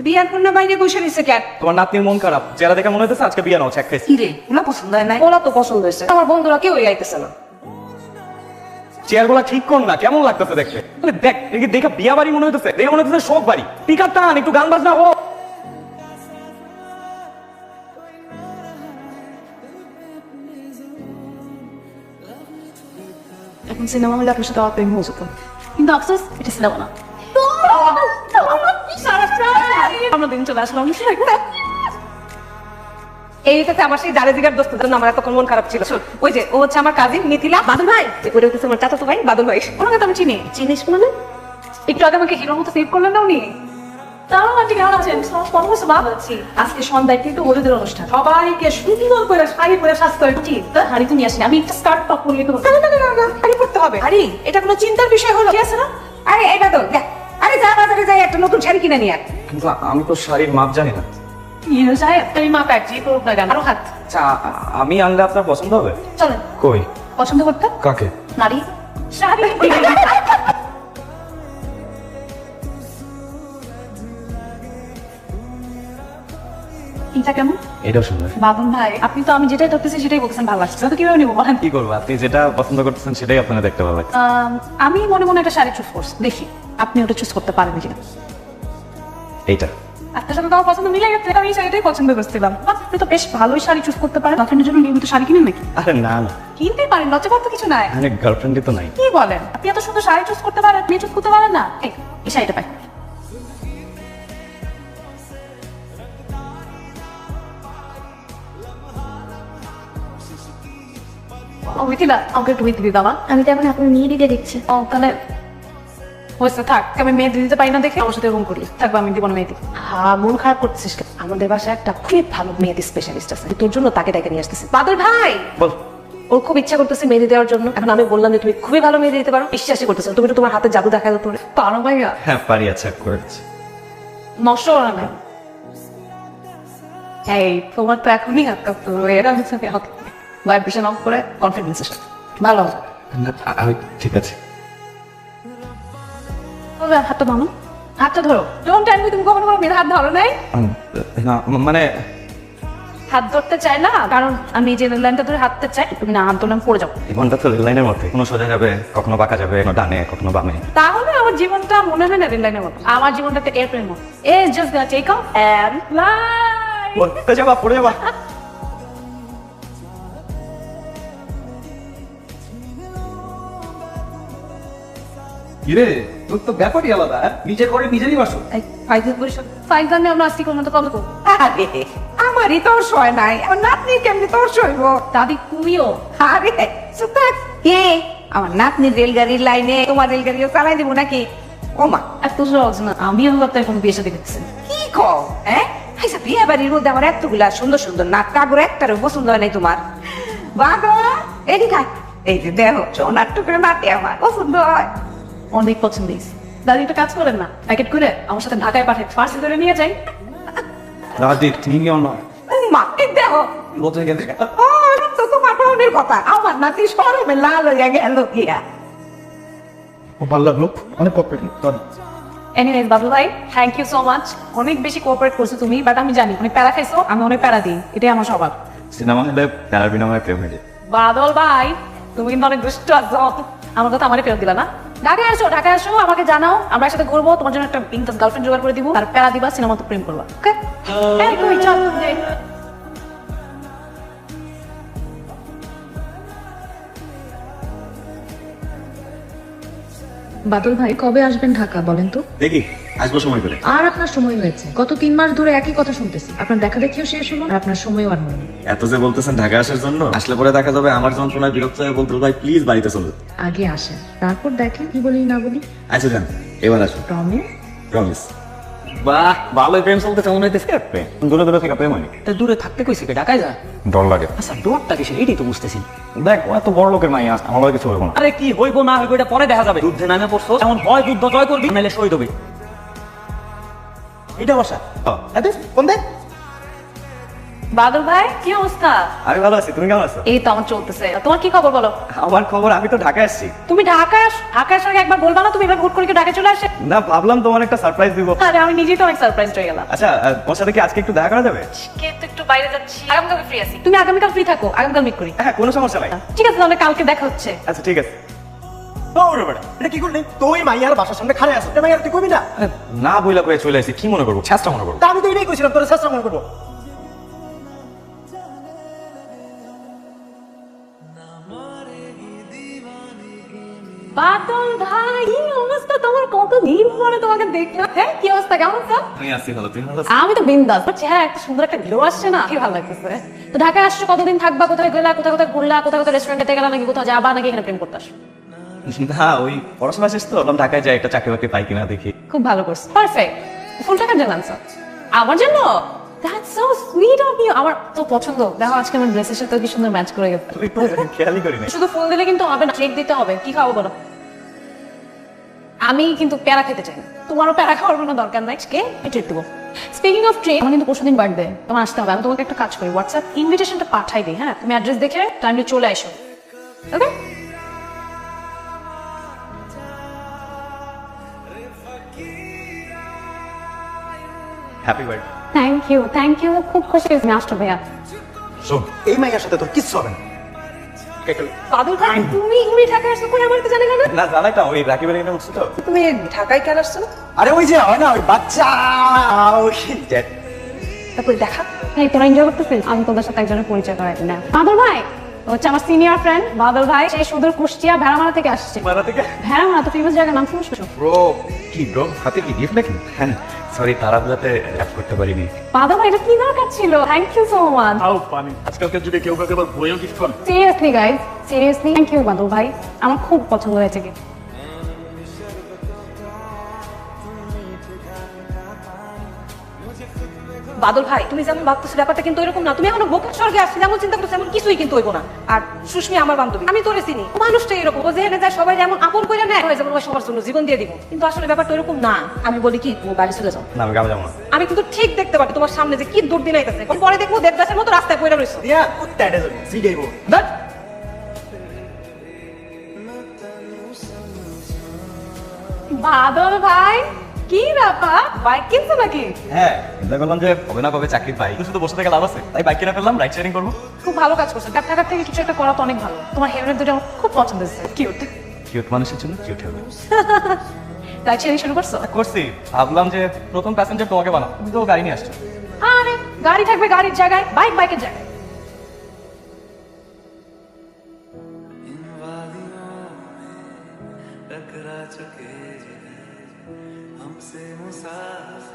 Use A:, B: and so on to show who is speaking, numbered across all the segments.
A: বিয়ার কন্যা বাইরে বসে রয়েছে কেন?
B: তোমার নাতনির মন খারাপ, চেহারা দেখে মনে হইতেছে আজকে বিয়ে নাও এক খাইছে।
A: কি রে, ওলা পছন্দ হয় না? ওলা তো পছন্দ হয়েছে, আমার বন্ধুরা কেউ আইতেছে না।
B: চেয়ার গুলা ঠিক কর না, কেমন লাগতেছে দেখতে? আরে দেখ, এদিকে দেখে বিয়া বাড়ি মনে হইতেছে, দেখে মনে হইতেছে শোক বাড়ি। পিকার টান, একটু গান বাজনা হোক।
A: এখন সিনেমা হলে আপনার সাথে আমার প্রেম হয়ে যেত, কিন্তু আফসোস এটা সিনেমা না। আমরা দিন চলে আসলাম। এইটাতে আমার সেই দাঁড়ে দিগার দোস্তের জন্য আমার এতক্ষণ মন খারাপ ছিল। ওই যে ও হচ্ছে আমার কাজিন মিথিলা, বাদল ভাই। ওটা হচ্ছে আমার চাচাতো ভাই বাদল ভাই। ওনাকে তো আমি চিনি। চিনিস মানে? একটু আগে আমাকে হিরোর মতো সেভ করলেন না উনি? তারাও আন্টি কেমন আছেন? কত বছর বাদ আছি। আজকে সন্ধ্যায় কিন্তু হলুদের অনুষ্ঠান, সবাইকে সুন্দর করে শাড়ি পরে সাজতে হয়। ঠিক হাড়ি তুমি আসেনি, আমি একটা স্কার্ট টপ পরলে তো শাড়ি পরতে হবে। হাড়ি এটা কোনো চিন্তার বিষয় হলো? ঠিক আছে না? আরে এই বাদল দেখ, আরে যা বাজারে যাই একটা নতুন শাড়ি কিনে নিয়ে আয়।
B: কিন্তু আমি তো শাড়ির মাপ জানি না।
A: ইয়ে সাহেব তুমি মা প্যাক যে করুক না কেন, আরো হাত।
B: আচ্ছা, আমি আনলে আপনার পছন্দ হবে?
A: চলেন।
B: কই?
A: পছন্দ করতে
B: কাকে?
A: নারী শাড়ি। এটা কেমন?
B: এটাও সুন্দর।
A: বাবন ভাই আপনি তো আমি যেটাই ধরতেছি সেটাই বলছেন ভালো লাগছে, তো কিভাবে নিবো বলেন?
B: কি করবো, আপনি যেটা পছন্দ করতেছেন সেটাই আপনার দেখতে ভালো লাগছে।
A: আমি মনে মনে একটা শাড়ি চুজ করছি, দেখি আপনি ওটা চুজ করতে পারেন কিনা।
B: এইটা
A: আপনার সাথে তো আমার পছন্দ মিলে গেছে, আমি এই শাড়িটাই পছন্দ করছিলাম। আপনি তো বেশ ভালোই শাড়ি চুজ করতে পারেন, গার্লফ্রেন্ডের জন্য নিয়মিত শাড়ি কিনেন নাকি?
B: আরে না না,
A: কিনতে পারেন, লজ্জা করতে কিছু নাই।
B: আরে গার্লফ্রেন্ডই তো নাই।
A: কি বলেন, আপনি এত সুন্দর শাড়ি চুজ করতে পারেন, আপনি চুজ করতে পারেন না? এই শাড়িটা পাই। ও মিথিলা, আমাকে একটু মেহেদি দিয়ে দাও।
C: আমি তো এখন আপনার নিয়ে দিতে দেখছি।
A: ও তাহলে হয়েছে, থাক। আমি মেহেদি দিতে পারি না দেখে আমার সাথে এরকম করি। থাকবো, আমি দিব না মেহেদি। হ্যাঁ, মন খারাপ করতেছিস কেন? আমাদের বাসায় একটা খুব ভালো মেহেদি স্পেশালিস্ট আছে, তোর জন্য তাকে ডেকে নিয়ে আসতেছি। বাদল ভাই
B: বল।
A: ওর খুব ইচ্ছা করতেছে মেহেদি দেওয়ার জন্য। এখন আমি বললাম যে তুমি খুবই ভালো মেহেদি দিতে পারো, বিশ্বাসই করতেছে। তুমি তো তোমার হাতে জাদু দেখা দাও তোরে। পারো ভাইয়া?
B: হ্যাঁ পারি, আচ্ছা করেছি।
A: নষ্ট করা না। এই তোমার তো এখনই হাত কাঁপতো, এরা হচ্ছে ভাইব্রেশন অফ করে কনফিডেন্সের সাথে ভালো হবে।
B: আমি ঠিক আছে।
A: হাতটা ধরো, হাতটা ধরো। ডোন্ট টেল মি তুমি কখনো কোনো মেয়ের হাত ধরো নাই?
B: না মানে
A: হাত ধরতে চাই না, কারণ আমি যে লাইনটা ধরে হাঁটতে চাই, তুমি না হাত ধরলে আমি পড়ে যাবো।
B: জীবনটা তো রেল লাইনের মধ্যে, কোনো সোজা যাবে, কখনো বাঁকা যাবে, কখনো ডানে কখনো বামে।
A: তাহলে আমার জীবনটা মনে হয় না রেল লাইনের মতো, আমার জীবনটা একটা এয়ারপ্লেনের মতো। It's just gonna take off and fly.
B: পড়তে যাবা, পড়ে যাবা। কিরে, তোর তো ব্যাপারই আলাদা। নিজে করে নিজেরই বাসো।
A: ফাইজানে আমরা আজকে কোনো মতো কল করবো।
D: আরে আমারই তোর সয় নাই, আমার নাতনি কেমনি তোর সইব?
A: দাদি তুমিও?
D: আরে চুপ থাক। কে? আমার নাতনি রেলগাড়ির লাইনে তোমার রেলগাড়িও চালাই দিব নাকি? ও মা,
A: এত সহজ না, আমিও ভাবতে এখন বিয়ে সাথে দেখতেছি।
D: কি কও? হ্যাঁ আচ্ছা, বিয়ে বাড়ির মধ্যে আমার এতগুলা সুন্দর সুন্দর নাক কাগর একটারও পছন্দ হয় নাই তোমার? বাবা এদিকে আয়। এই যে দেহ সোনার টুকরো নাতি আমার পছন্দ হয়।
A: অনেক পছন্দ হয়েছে। দাদি একটা কাজ করেন না, প্যাকেট করে আমার সাথে ঢাকায় পাঠায়, পার্সেল করে নিয়ে যাই।
B: দাদি তুমি কেমন?
D: মা এই দেহ
B: বলতে গেলে
D: ও তো তোমার বোনের কথা, আমার নাতি শরমে লাল হয়ে গেল গিয়া।
B: ভালো লাগলো, অনেক কোঅপারেটিভ।
A: এনিওয়েজ বাবু ভাই, থ্যাংক ইউ সো মাচ। অনেক বেশি কোঅপারেট করছো তুমি, বাট আমি জানি অনেক প্যারা খাইছো, আমি অনেক প্যারা দিই, এটাই আমার স্বভাব।
B: সিনেমা হলে প্যারার বিনিময়ে প্রেম হয়ে যায়।
A: বাদল ভাই তুমি কিন্তু অনেক দুষ্ট আছো, আমার কথা আমারই ফেরত দিলা না। ঢাকায় আসো, ঢাকায় আসো, আমাকে জানাও, আমরা একসাথে ঘুরবো, তোমার জন্য একটা বিন্দাস গার্লফ্রেন্ড জোগাড় করে দিব, আর প্যারা দিবা, সিনেমা তো প্রেম করবা। ওকে তুমি চল।
E: বাদল ভাই কবে আসবেন ঢাকা বলেন তো?
B: দেখি আসবো সময় করে।
E: আর আপনার সময় হয়েছে, গত 3 মাস ধরে একই কথা শুনতেছি। আপনার দেখা দেখিও শেষ হলো, আর আপনার সময়ও আর নেই।
F: এত যে বলতেছেন ঢাকা আসার জন্য, আসলে পরে দেখা যাবে আমার যন্ত্রণায় বিরক্ত হয়ে বলতে ভাই প্লিজ বাড়িতে চলো।
E: আগে আসেন, তারপর দেখেন কি বলি না বলি।
F: আচ্ছা যান, এবার আসো,
E: প্রমিস?
F: প্রমিস।
B: বাহ, ভালোই প্রেম চলতে কেমন হইতেছে? প্রেম দূরে দূরে থেকে প্রেম হয়নি।
G: তা দূরে থাকতে কইছে কে, ঢাকায় যা।
B: ডর লাগে।
G: আচ্ছা ডরটা কিসের, এটাই তো বুঝতেছি না।
B: দেখ ও এত বড় লোকের মাইয়া, আমার কিছু হইব না।
G: আরে কি হইব না হইব এটা পরে দেখা যাবে। যুদ্ধে নামে পড়ছো, এমন হয় যুদ্ধ জয় করবি, নাইলে শহীদ হবি। এটা বসা
B: কোন দেখ
A: বাদল ভাই কি অবস্থা?
B: আমি ভালো আছি, তুমি কেমন আছো?
A: এই তো আমার চলতেছে। তোমার কি খবর বলো?
B: আমার খবর, আমি তো ঢাকায় আসছি।
A: তুমি ঢাকায় আসার আগে একবার বলবা না তুমি এবার হুট করে কি ঢাকায় চলে আসে?
B: না, ভাবলাম তোমার একটা সারপ্রাইজ দিব।
A: আরে আমি নিজেই তো অনেক সারপ্রাইজ হয়ে গেলাম।
B: আচ্ছা, তোমার সাথে কি আজকে একটু দেখা করা যাবে?
A: কে তো একটু বাইরে যাচ্ছি, আগামীকাল ফ্রি আছি। তুমি আগামীকাল ফ্রি থাকো, আগামীকাল মিট করি।
B: হ্যাঁ, কোনো সমস্যা নাই।
A: ঠিক আছে, তাহলে কালকে দেখা হচ্ছে।
B: আচ্ছা ঠিক আছে।
C: এটা কি করলি? তুই মাইয়ার বাসার সামনে খাড়ে আছো, মাইয়ার তুই কবি না?
B: না বইলা করে চলে আসি, কি মনে করবো? চেষ্টা মনে করবো।
C: তা আমি তো এটাই কইছিলাম তোর চেষ্টা মনে করবো।
A: বাদল ভাই কি অবস্থা তোমার? কতদিন পরে তোমাকে দেখলাম। হ্যাঁ কি অবস্থা, কেমন আছো?
B: আমি আসছি ভালো, তুমি ভালো?
A: আমি তো বিন্দাস, বাট চেহারা একটা সুন্দর একটা গ্লো আসছে না, কি ভালো লাগতেছে। তো ঢাকায় আসছো, কতদিন থাকবা? কোথায় গেলা, কোথায় কোথায় ঘুরলা, কোথায় কোথায় রেস্টুরেন্টে গেলা, নাকি কোথাও যাবা, নাকি এখানে প্রেম করতে আসো?
B: না, ওই পড়াশোনা শেষ তো, ভাবলাম ঢাকায় যাই, একটা চাকরি বাকরি পাই কিনা দেখি।
A: খুব ভালো করছো, পারফেক্ট। ফুল টাকার জন্য আনছো আমার জন্য? That's so sweet of you. আমার তো পছন্দ। দেখো আজকে আমার ড্রেসের সাথে কি সুন্দর ম্যাচ করে গেছে।
B: তুই তো খেয়ালই করি না।
A: শুধু ফুল দিলে কিন্তু হবে না, ট্রিট দিতে হবে। কি খাবো বলো? আমি কিন্তু প্যারা খেতে চাই না। তোমারও প্যারা খাওয়ার কোনো দরকার নাই। কে ট্রিট দেবো? স্পিকিং অফ ট্রিট, আমার কিন্তু পরশুদিন বার্থডে, তোমার আসতে হবে। আমি তোমাকে একটা কাজ করি, হোয়াটসঅ্যাপ ইনভিটেশনটা পাঠাই দিই। হ্যাঁ, তুমি অ্যাড্রেস দেখে টাইমলি চলে আসো। Okay?
B: Happy birthday.
A: Thank you, খুব খুশি হয়েছি। আমি আসছো ভাইয়া।
B: শোন,
C: এই মাইয়ার সাথে তোর কিচ্ছু হবে না।
A: বাদল ভাই তুমি ঢাকায় আসছো, কই আমার তো জানি না।
B: না জানাই তো, ওই রাকিবের এখানে উঠছি তো।
D: তুমি ঢাকায় কেন আসছো?
C: আরে ওই যে হয় না ওই বাচ্চা, ওই দেখ।
D: তারপরে দেখা।
A: এই তোরা এনজয় করতেছিস, আমি তোদের সাথে একজনের পরিচয় করাই দিই না। বাদল ভাই হচ্ছে আমার সিনিয়র ফ্রেন্ড। বাদল ভাই সেই সুদূর কুষ্টিয়া ভেড়ামারা থেকে আসছে।
B: মারা থেকে?
A: ভেড়ামারা তো ফেমাস জায়গার নাম শুনছো?
B: ব্রো, কি ব্রো, হাতে কি গিফট নাকি? হ্যাঁ, সরি তারা বুঝাতে অ্যাড করতে পারিনি।
A: বাদল ভাই এটা কি দরকার ছিল? Thank you so much.
B: আও পানি, আজকালকার যুগে কেউ কাউকে আবার বইও গিফট করে।
A: Seriously guys, seriously thank you Badal ভাই, আমার খুব পছন্দ হয়েছে কি।
D: বাদল ভাই তুমি যেমন ভাবতেছো ব্যাপারটা কিন্তু এরকম না। তুমি এখনো বোকার স্বর্গে আসছি, যেমন চিন্তা করছো এমন কিছুই কিন্তু হইব না। আর সুস্মি আমার বান্ধবী, আমি তোরে চিনি। মানুষটা এরকম, ও যেখানে যায় সবাই যেমন আপন করে নেয়, হয় যেমন সবার জন্য জীবন দিয়ে দিব। কিন্তু আসলে ব্যাপারটা এরকম না। আমি বলি কি তুমি বাড়ি চলে যাও।
B: না, আমি গাবে যাবো না।
D: আমি কিন্তু ঠিক দেখতে পারি তোমার সামনে যে কি দুর্দিন আইতাছে। পরে দেখবো দেবদাসের মতো রাস্তায় পড়ে রইছো।
C: দিয়া কুত্তা এটা যাবে সিগাইবো।
B: ধ্যাৎ।
A: বাদল ভাই কি ব্যাপার, বাইক কিনছো নাকি?
B: হ্যাঁ, চিন্তা করলাম যে কবে না কবে চাকরি পাই, শুধু বসে থেকে লাভ আছে, তাই বাইক কিনে ফেললাম, রাইড শেয়ারিং করবো।
A: খুব ভালো কাজ করছো। ঢাকার থেকে কিছু একটা করা তো অনেক ভালো। তোমার হেয়ারের দুটো আমার খুব পছন্দ হয়েছে, কিউট।
B: কিউট মানুষের জন্য কিউট হবে।
A: রাইড শেয়ারিং শুরু করছো?
B: করছি, ভাবলাম যে প্রথম প্যাসেঞ্জার তোমাকে বানাবো, তুমি তো গাড়ি নিয়ে আসছো।
A: আরে গাড়ি থাকবে গাড়ির জায়গায়, বাইক বাইকের জায়গায়।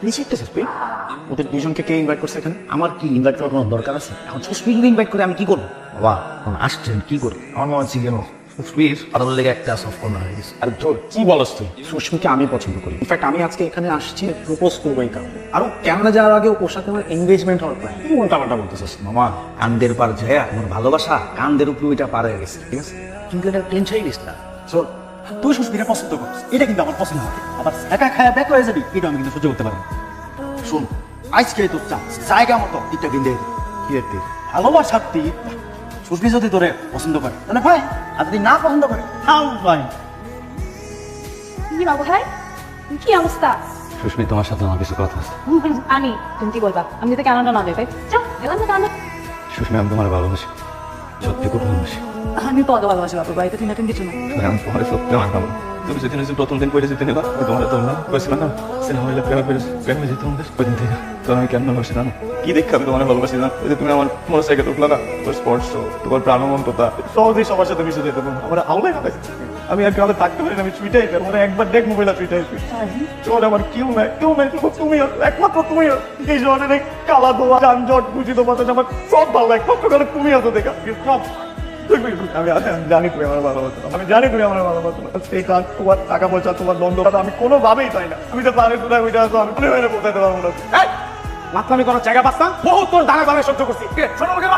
C: নিচে একটা সুস্পি, ওদের দুজনকে কে ইনভাইট করছে এখানে? আমার কি ইনভাইট করার কোনো দরকার আছে? এখন সুস্পি ইনভাইট করে আমি কি করবো? বাবা এখন আসছেন কি করে? আমার মনে হচ্ছে কেন সুস্পির আদালত লেগে একটা সফট কর্নার হয়ে গেছে। আর তোর কি বলস তুই? সুস্মিকে আমি পছন্দ করি। ইনফ্যাক্ট আমি আজকে এখানে আসছি প্রপোজ করবো এই কারণে। আরো ক্যামেরা যাওয়ার আগে ওর সাথে আমার এনগেজমেন্ট হওয়ার প্ল্যান। তুই উল্টাপাল্টা বলতেছিস মামা। কান্দের পার যায় আমার ভালোবাসা কান্দের উপরে ওইটা পার হয়ে গেছে, ঠিক আছে? কিন্তু এটা টেনশনই নিস না। শোন, তুই সুস্মিকে পছন্দ করিস, এটা কিন্তু আমার পছন্দ হবে। আবার একা খায়া ব্যাক হয়ে যাবি, এটা আমি কিন্তু সহ্য করতে পারবো না। শোন, আজকে তোর জায়গা মতো টিকটা কিনতে কি একটি ভালোবাসার টিপ। সুস্মি যদি তোরে পছন্দ করে তাহলে ভাই, আর যদি না পছন্দ করে তাও ভাই।
A: কি বাবু ভাই কি অবস্থা?
B: সুস্মি, তোমার সাথে আমার কিছু কথা আছে।
A: আমি তুমি কি বলবা? আমি যদি কানাডা না যাই, তাই চল গেলাম না কানাডা।
B: সুস্মি, আমি তোমার ভালোবাসি, সত্যি খুব ভালোবাসি।
A: আমি তো ভালোবাসি বাবু ভাই, তো তুমি নতুন কিছু না।
B: আমি তোমার সত্যি আমার ভালো। তুমি যেদিন প্রথম দিন পড়ে যেতে নিবা, তোমার তোমরা বলছিলাম না সিনেমা হলে প্রেমে যেতে আমাদের ওই দিন থেকে তো আমি কেন ভালোবাসি জানো? কি দেখে আমি তোমার ভালোবাসি না? ওই যে তুমি আমার মোটরসাইকেল উঠলা না, তোর স্পর্শ, তোমার প্রাণবন্ততা, সহজেই সবার সাথে মিশে যেতে পারবো। আমার আউলাই হবে, আমি আর কাউকে থাকতে পারি না, আমি ছুইটাই মানে একবার দেখ মোবাইল ছুইটাই চল। আমার কেউ নাই, কেউ নাই, শুধু তুমি একমাত্র তুমি। এই শহরের কালা ধোয়া যানজট দূষিত বাতাস আমার সব ভালো, একমাত্র কারণ তুমি আছো দেখা সব। আমি জানি তুমি আমার ভালোবাসো, আমি জানি তুমি আমার ভালোবাসো। সেই কাজ তোমার টাকা পয়সা তোমার দ্বন্দ্ব আমি কোনোভাবেই চাই না। আমি তো পারে তোরা ওইটা আছো, আমি কোনো পৌঁছাতে পারবো না।
C: মাতলামি করার জায়গা পাচ্তাম বহু তোর দাঁড়ে দাঁড়ে সহ্য করছি ছোট লোকের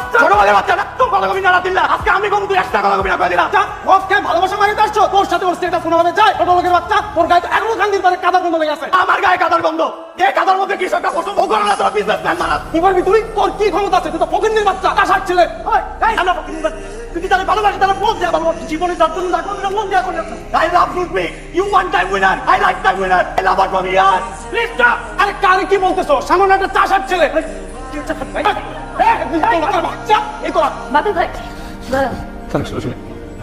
C: বাচ্চা না তোর কথা কবি না দিল্লা আজকে আমি কম তুই একটা কথা কবি না কয়ে দিলা ওকে ভালোবাসা মারিতে আসছো তোর সাথে ওর স্টেটাস ফোন হবে যায় ছোট লোকের বাচ্চা তোর গায়ে তো এখনো খান দিন পরে কাদার গন্ধ লেগে আছে আমার গায়ে কাদার গন্ধ এই কাদার মধ্যে কি সবটা পছন্দ করো না তোর বিজনেসম্যান মারাত কি করবি তুই তোর কি ক্ষমতা আছে তুই তো ফকিন্দির বাচ্চা কাশার ছেলে এই আমরা ফকিন্দির বাচ্চা তুই তাহলে ভালোবাসি তাহলে মন দেয়া ভালো জীবনে তার জন্য না করবি না মন দেয়া করে I love you me you one time winner I like time winner I love আর ফমি ইয়ার প্লিজ স্টপ আরে কারে কি বলতেছো সামান্য একটা চাষার ছেলে বাচ্চা এই তো
D: বাদল ভাই দাঁড়াও।
B: থ্যাংকস রোশনি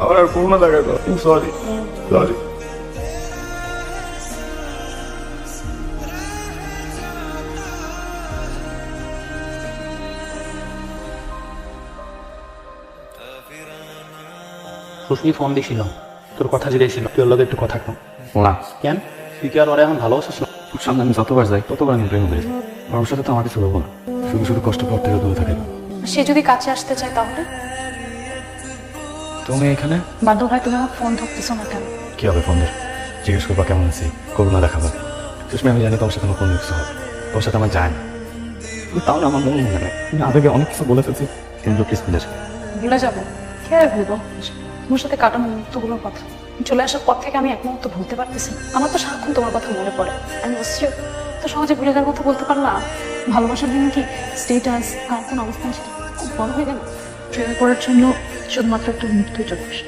B: আবার আর করোনা দেখা গেল সরি সরি
C: সুস্মি ফোন দিছিল তোর কথা জিজ্ঞেছিল তুই ওর লগে একটু কথা কম
B: না
C: কেন তুই কি আর ওরা এখন ভালোবাসিস না
B: তোর সামনে আমি যতবার যাই ততবার আমি প্রেম করি ওর সাথে তো আমার কিছু হবো না শুধু শুধু কষ্ট পাওয়ার থেকে দূরে থাকে
E: সে যদি কাছে আসতে চায় তাহলে?
B: তুমি এখানে
E: বাদল ভাই তুমি আমার ফোন ধরতেছো না কেন?
B: কি হবে ফোন ধরে জিজ্ঞেস করবা কেমন আছি করোনা দেখাবা সুস্মি আমি জানি তোমার সাথে আমার কোনো কিছু হবে তোর সাথে আমার যায় না তাও না আমার মনে মনে নেই আমি আবেগে অনেক কিছু বলে ফেলছি কিন্তু প্লিজ ভুলে যাও
E: ভুলে যাবো কে আর ভুলবো তোমার সাথে কাটানো মুহূর্তগুলোর কথা চলে আসার পর থেকে আমি এক মুহূর্ত ভুলতে পারতেছি না। আমার তো সারাক্ষণ তোমার কথা মনে পড়ে আমি অবশ্যই তো সহজে ভুলে যাওয়ার কথা বলতে পারলাম ভালোবাসার জন্য কি স্টেটাস আর কোন অবস্থান সেটা খুব বড় হয়ে গেল প্রেমে পড়ার জন্য শুধুমাত্র একটা মুহূর্তই চলে আসে